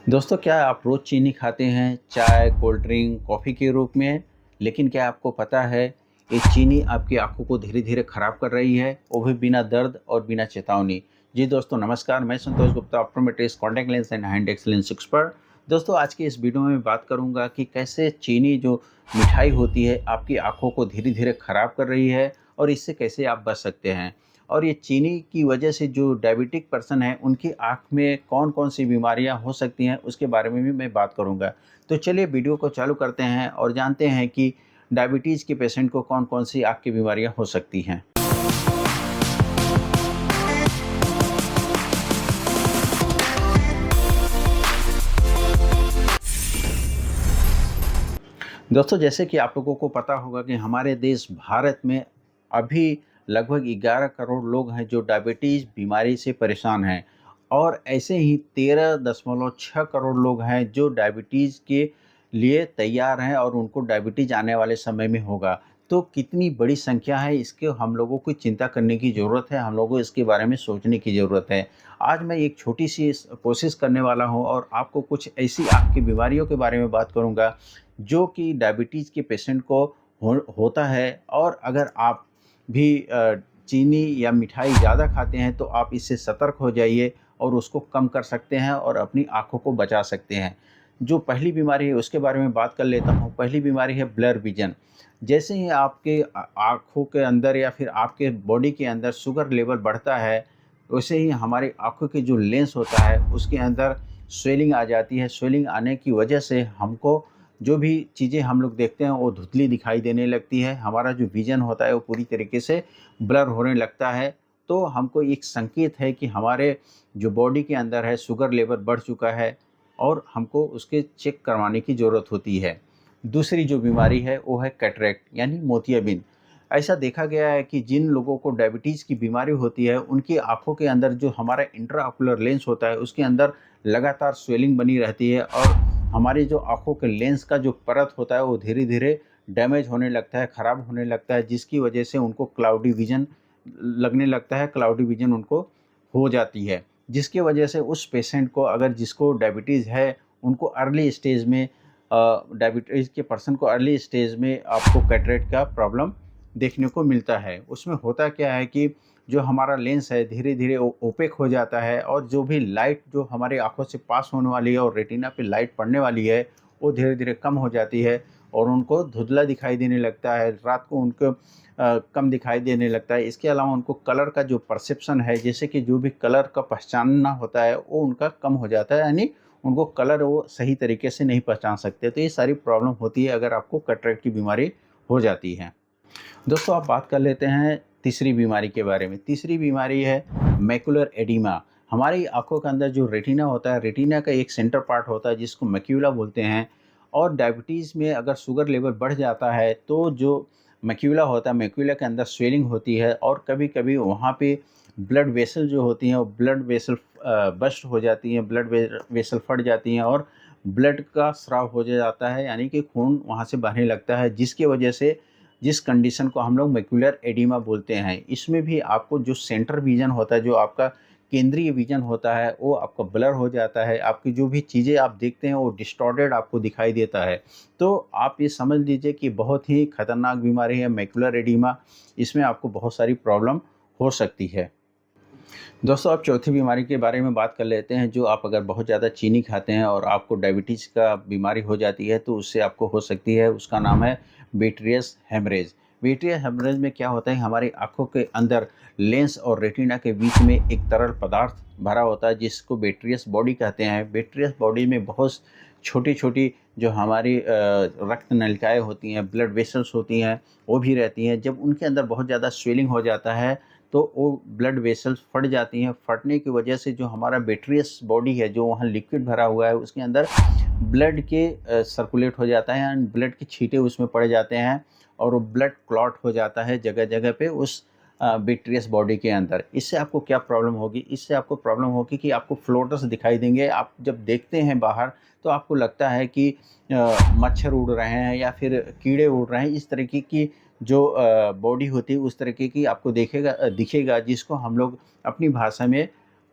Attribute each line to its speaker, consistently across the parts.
Speaker 1: दोस्तों, क्या आप रोज़ चीनी खाते हैं चाय, कोल्ड ड्रिंक, कॉफ़ी के रूप में? लेकिन क्या आपको पता है, ये चीनी आपकी आँखों को धीरे-धीरे ख़राब कर रही है, वो भी बिना दर्द और बिना चेतावनी। जी दोस्तों नमस्कार, मैं Santosh Gupta, optometrist, contact lens and hand excellence expert. दोस्तों, आज की इस वीडियो में मैं बात करूँगा कि कैसे चीनी जो मिठाई होती है, आपकी आँखों को धीरे-धीरे ख़राब कर रही है और इससे कैसे आप बच सकते हैं। और ये चीनी की वजह से जो डायबिटिक पर्सन है, उनकी आँख में कौन-कौन सी बीमारियाँ हो सकती हैं, उसके बारे में भी मैं बात करूँगा। तो चलिए वीडियो को चालू करते हैं और जानते हैं कि डायबिटीज़ के पेशेंट को कौन-कौन सी आँख की बीमारियाँ हो सकती हैं। दोस्तों, जैसे कि आप लोगों को पता होगा कि हमारे देश भारत में अभी लगभग 11 करोड़ लोग हैं जो डायबिटीज़ बीमारी से परेशान हैं और ऐसे ही 13.6 करोड़ लोग हैं जो डायबिटीज़ के लिए तैयार हैं और उनको डायबिटीज़ आने वाले समय में होगा। तो कितनी बड़ी संख्या है, इसके हम लोगों को चिंता करने की ज़रूरत है, हम लोगों को इसके बारे में सोचने की ज़रूरत है। आज मैं एक छोटी-सी कोशिश करने वाला हूँ और आपको कुछ ऐसी आँख की बीमारियों के बारे में बात करूँगा जो कि डायबिटीज़ के पेशेंट को होता है। और अगर आप भी चीनी या मिठाई ज़्यादा खाते हैं तो आप इससे सतर्क हो जाइए और उसको कम कर सकते हैं और अपनी आँखों को बचा सकते हैं। जो पहली बीमारी है उसके बारे में बात कर लेता हूँ। पहली बीमारी है ब्लर विज़न। जैसे ही आपके आँखों के अंदर या फिर आपके बॉडी के अंदर शुगर लेवल बढ़ता है, वैसे ही हमारी आँखों की जो लेंस होता है उसके अंदर स्वेलिंग आ जाती है। स्वेलिंग आने की वजह से हमको जो भी चीज़ें हम लोग देखते हैं वो धुंधली दिखाई देने लगती है। हमारा जो विज़न होता है वो पूरी तरीके से ब्लर होने लगता है। तो हमको एक संकेत है कि हमारे जो बॉडी के अंदर है शुगर लेवल बढ़ चुका है और हमको उसके चेक करवाने की ज़रूरत होती है। दूसरी जो बीमारी है वो है कैटरेक्ट यानी मोतियाबिंद। ऐसा देखा गया है कि जिन लोगों को डायबिटीज़ की बीमारी होती है उनकी आँखों के अंदर जो हमारा इंट्राऑक्यूलर लेंस होता है उसके अंदर लगातार स्वेलिंग बनी रहती है और हमारी जो आँखों के लेंस का जो परत होता है वो धीरे-धीरे डैमेज होने लगता है, ख़राब होने लगता है, जिसकी वजह से उनको क्लाउडी विज़न लगने लगता है, क्लाउडी विज़न उनको हो जाती है। जिसकी वजह से उस पेशेंट को, अगर जिसको डायबिटीज़ है, उनको अर्ली स्टेज में डायबिटीज़ के पर्सन को अर्ली स्टेज में आपको कैटरेक्ट का प्रॉब्लम देखने को मिलता है। उसमें होता क्या है कि जो हमारा लेंस है धीरे-धीरे ओपेक हो जाता है और जो भी लाइट जो हमारी आँखों से पास होने वाली है और रेटिना पे लाइट पड़ने वाली है, वो धीरे-धीरे कम हो जाती है और उनको धुंधला दिखाई देने लगता है। रात को उनको कम दिखाई देने लगता है। इसके अलावा उनको कलर का जो परसेप्शन है, जैसे कि जो भी कलर का पहचानना होता है, वो उनका कम हो जाता है, यानी उनको कलर वो सही तरीके से नहीं पहचान सकते। तो ये सारी प्रॉब्लम होती है अगर आपको कैटरेक्ट की बीमारी हो जाती है। दोस्तों, आप बात कर लेते हैं तीसरी बीमारी के बारे में। तीसरी बीमारी है मैकुलर एडिमा। हमारी आँखों के अंदर जो रेटिना होता है, रेटिना का एक सेंटर पार्ट होता है जिसको मैक्यूला बोलते हैं। और डायबिटीज़ में अगर शुगर लेवल बढ़ जाता है तो जो मैक्यूला होता है, मैक्यूला के अंदर स्वेलिंग होती है और कभी-कभी वहाँ पे ब्लड वेसल जो होती हैं वो ब्लड वेसल बस्ट हो जाती हैं, ब्लड वेसल फट जाती हैं और ब्लड का स्राव हो जाता है, यानी कि खून वहाँ से बहने लगता है, जिसकी वजह से जिस कंडीशन को हम लोग मैक्यूलर एडिमा बोलते हैं। इसमें भी आपको जो सेंटर विज़न होता है, जो आपका केंद्रीय विज़न होता है, वो आपका ब्लर हो जाता है। आपकी जो भी चीज़ें आप देखते हैं वो डिस्टॉर्टेड आपको दिखाई देता है। तो आप ये समझ लीजिए कि बहुत ही खतरनाक बीमारी है मैक्यूलर एडिमा। इसमें आपको बहुत सारी प्रॉब्लम हो सकती है। दोस्तों, अब चौथी बीमारी के बारे में बात कर लेते हैं। जो आप अगर बहुत ज़्यादा चीनी खाते हैं और आपको डायबिटीज़ का बीमारी हो जाती है तो उससे आपको हो सकती है, उसका नाम है विट्रियस हेमरेज। विट्रियस हेमरेज में क्या होता है, हमारी आँखों के अंदर लेंस और रेटिना के बीच में एक तरल पदार्थ भरा होता है जिसको विट्रियस बॉडी कहते हैं। विट्रियस बॉडी में बहुत छोटी-छोटी जो हमारी रक्त नलिकाएँ होती हैं, ब्लड वेसल्स होती हैं, वो भी रहती हैं। जब उनके अंदर बहुत ज़्यादा स्वेलिंग हो जाता है तो वो ब्लड वेसल्स फट जाती हैं। फटने की वजह से जो हमारा विट्रियस बॉडी है, जो वहाँ लिक्विड भरा हुआ है, उसके अंदर ब्लड के सर्कुलेट हो जाता है एंड ब्लड के छींटे उसमें पड़ जाते हैं और वो ब्लड क्लॉट हो जाता है जगह-जगह पे उस विट्रियस बॉडी के अंदर। इससे आपको क्या प्रॉब्लम होगी? इससे आपको प्रॉब्लम होगी कि आपको फ्लोटर्स दिखाई देंगे। आप जब देखते हैं बाहर तो आपको लगता है कि मच्छर उड़ रहे हैं या फिर कीड़े उड़ रहे हैं। इस तरीके की जो बॉडी होती है उस तरीके की आपको दिखेगा, जिसको हम लोग अपनी भाषा में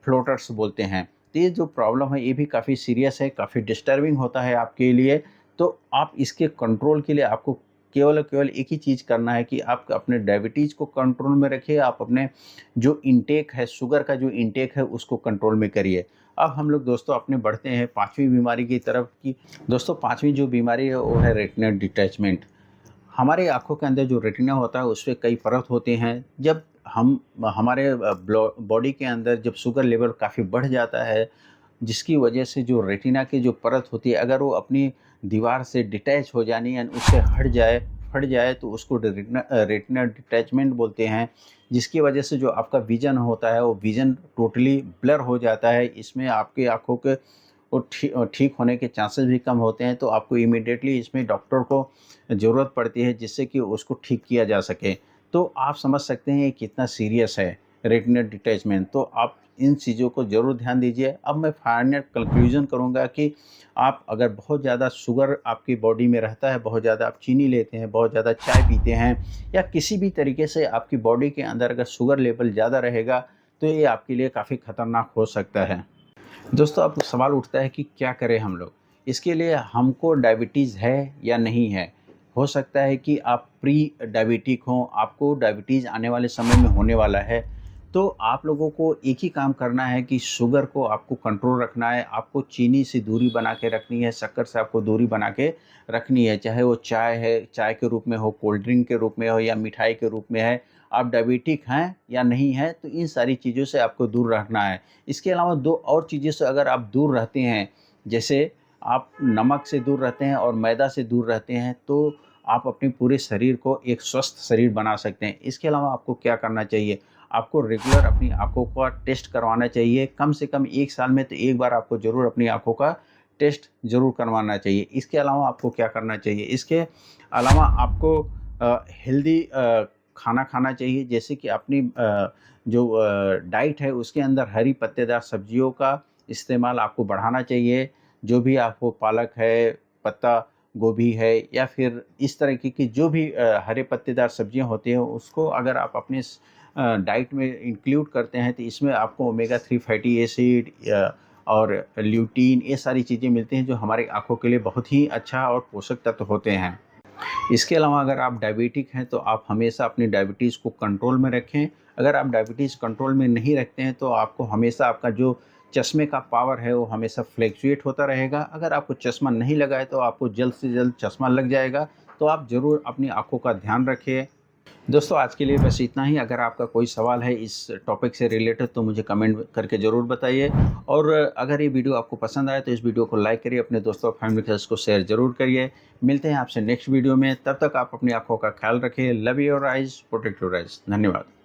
Speaker 1: फ्लोटर्स बोलते हैं। तो ये जो प्रॉब्लम है ये भी काफ़ी सीरियस है, काफ़ी डिस्टर्बिंग होता है आपके लिए। तो आप इसके कंट्रोल के लिए आपको केवल और केवल एक ही चीज़ करना है कि आप अपने डायबिटीज़ को कंट्रोल में रखिए, आप अपने जो इंटेक है, शुगर का जो इंटेक है उसको कंट्रोल में करिए। अब हम लोग दोस्तों अपने बढ़ते हैं 5वीं बीमारी की तरफ की। दोस्तों 5वीं जो बीमारी है वो है रेटिनल डिटैचमेंट। हमारे आँखों के अंदर जो रेटिना होता है उसपे कई परत होते हैं। जब हम हमारे बॉडी के अंदर जब शुगर लेवल काफ़ी बढ़ जाता है, जिसकी वजह से जो रेटिना की जो परत होती है अगर वो अपनी दीवार से डिटैच हो जानी यानी उससे हट जाए, फट जाए तो उसको रेटिना डिटैचमेंट बोलते हैं। जिसकी वजह से जो आपका विज़न होता है वो विज़न टोटली ब्लर हो जाता है। इसमें आपकी आँखों के वो ठीक होने के चांसेस भी कम होते हैं, तो आपको इमीडिएटली इसमें डॉक्टर को ज़रूरत पड़ती है जिससे कि उसको ठीक किया जा सके। तो आप समझ सकते हैं ये कितना सीरियस है रेटिनल डिटैचमेंट, तो आप इन चीज़ों को ज़रूर ध्यान दीजिए। अब मैं फाइनल कंक्लूज़न करूँगा कि आप अगर बहुत ज़्यादा शुगर आपकी बॉडी में रहता है, बहुत ज़्यादा आप चीनी लेते हैं, बहुत ज़्यादा चाय पीते हैं या किसी भी तरीके से आपकी बॉडी के अंदर अगर शुगर लेवल ज़्यादा रहेगा, तो ये आपके लिए काफ़ी खतरनाक हो सकता है। दोस्तों अब सवाल उठता है कि क्या करें हम लोग? इसके लिए हमको डायबिटीज़ है या नहीं है? हो सकता है कि आप प्री डायबिटिक हों, आपको डायबिटीज़ आने वाले समय में होने वाला है। तो आप लोगों को एक ही काम करना है कि शुगर को आपको कंट्रोल रखना है, आपको चीनी से दूरी बना के रखनी है, शक्कर से आपको दूरी बना के रखनी है। चाहे वो चाय है, चाय के रूप में हो, कोल्ड ड्रिंक के रूप में हो या मिठाई के रूप में है। आप डायबिटिक हैं या नहीं हैं, तो इन सारी चीज़ों से आपको दूर रखना है। इसके अलावा 2 और चीज़ों से अगर आप दूर रहते हैं, जैसे आप नमक से दूर रहते हैं और मैदा से दूर रहते हैं, तो आप अपने पूरे शरीर को एक स्वस्थ शरीर बना सकते हैं। इसके अलावा आपको क्या करना चाहिए? आपको रेगुलर अपनी आँखों का टेस्ट करवाना चाहिए। कम से कम 1 साल में तो 1 बार आपको ज़रूर अपनी आँखों का टेस्ट ज़रूर करवाना चाहिए। इसके अलावा आपको क्या करना चाहिए? इसके अलावा आपको हेल्दी खाना खाना चाहिए, जैसे कि अपनी जो डाइट है उसके अंदर हरी पत्तेदार सब्जियों का इस्तेमाल आपको बढ़ाना चाहिए। जो भी आपको पालक है, पत्ता गोभी है या फिर इस तरीके की जो भी हरे पत्तेदार सब्जियां होती हैं उसको अगर आप अपने डाइट में इंक्लूड करते हैं तो इसमें आपको ओमेगा 3 फैटी एसिड और ल्यूटीन ये सारी चीज़ें मिलती हैं जो हमारी आँखों के लिए बहुत ही अच्छा और पोषक तत्व होते हैं। इसके अलावा अगर आप डायबिटिक हैं तो आप हमेशा अपनी डायबिटीज़ को कंट्रोल में रखें। अगर आप डायबिटीज़ कंट्रोल में नहीं रखते हैं तो आपको हमेशा आपका जो चश्मे का पावर है वो हमेशा फ्लक्चुएट होता रहेगा। अगर आपको चश्मा नहीं लगा है तो आपको जल्द से जल्द चश्मा लग जाएगा। तो आप ज़रूर अपनी आँखों का ध्यान रखिए। दोस्तों आज के लिए बस इतना ही। अगर आपका कोई सवाल है इस टॉपिक से रिलेटेड तो मुझे कमेंट करके ज़रूर बताइए। और अगर ये वीडियो आपको पसंद आए तो इस वीडियो को लाइक करिए, अपने दोस्तों और फैमिली के साथ इसको शेयर ज़रूर करिए। मिलते हैं आपसे नेक्स्ट वीडियो में, तब तक आप अपनी आँखों का ख्याल रखिए। Love your eyes, protect your eyes. धन्यवाद।